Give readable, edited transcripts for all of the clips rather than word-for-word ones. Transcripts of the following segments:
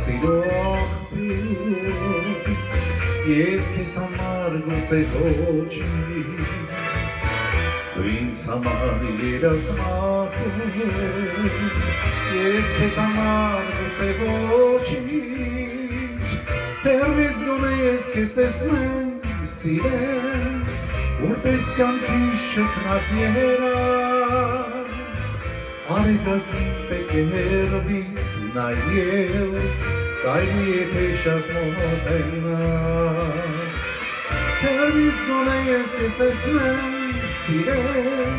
սիրո աղբյուր, ես քեզ համար գուցե ոչինչ, դու ինձ համար երազանքուր, ես քեզ համար գուցե ոչինչ, հեռվից գոնե ես քեզ տեսնեմ, սիրեմ, որպես կյանքի շքնած երազ, արեգակին պետք է հեռվից նայել, կարելի եթե շատ մոտենաս, հեռվից գոնե ես քեզ տեսնեմ, սիրեմ,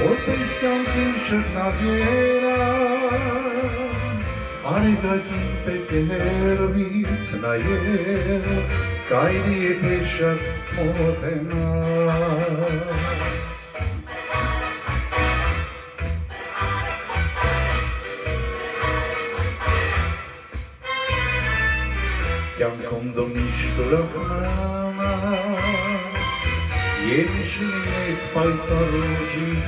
որպես կյանքի շքնած երազ, արեգակին պետք է հեռվից նայել, կարելի եթե շատ մոտենաս։ Կյանքում դու միշտ ուրախանաս, և միշտ պայծառ ուժին,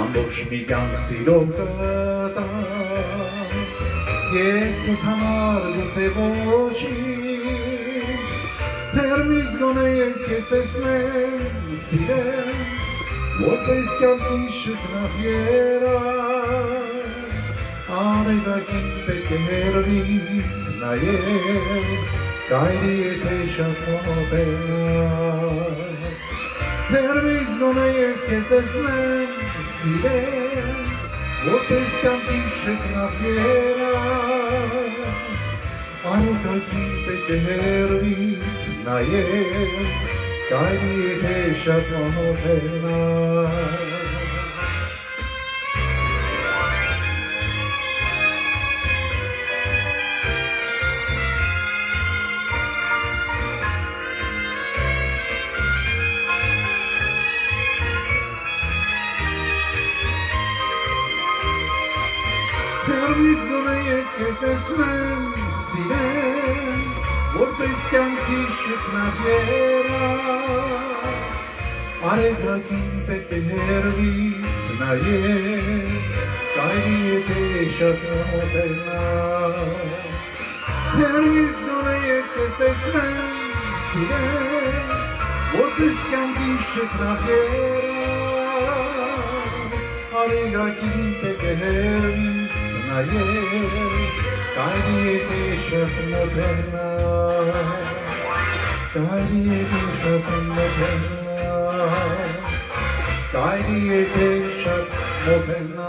ամբողջ մի կյանք սիրո կտամ, ես քեզ համար գուցե ոչինչ, հեռվից գոնե ես քեզ տեսնեմ, սիրեմ, որպես կյանքի շքնած երազ, արեգակին պետք է հեռվից նայել, կարելի եթե շատ մոտենաս, հեռվից գոնե ես քեզ տեսնեմ, սիրեմ, որպես կյանքի շքնած երազ, արեգակին պետք է հեռվից նայել, կարելի եթե շատ մոտենաս։ Հեռվից գոնե ես քեզ տեսնեմ, սիրեմ, որպես կյանքի շքնած երազ, արեգակին պետք է հեռվից նայել, կարելի եթե շատ մոտենաս, հեռվից գոնե ես քեզ տեսնեմ, սիրեմ, որպես կյանքի շքնած երազ, արեգակին պետք է հեռվից նայել, կարելի եթե շատ մոտենաս, կարելի եթե շատ մոտենաս, կարելի եթե շատ մոտենաս։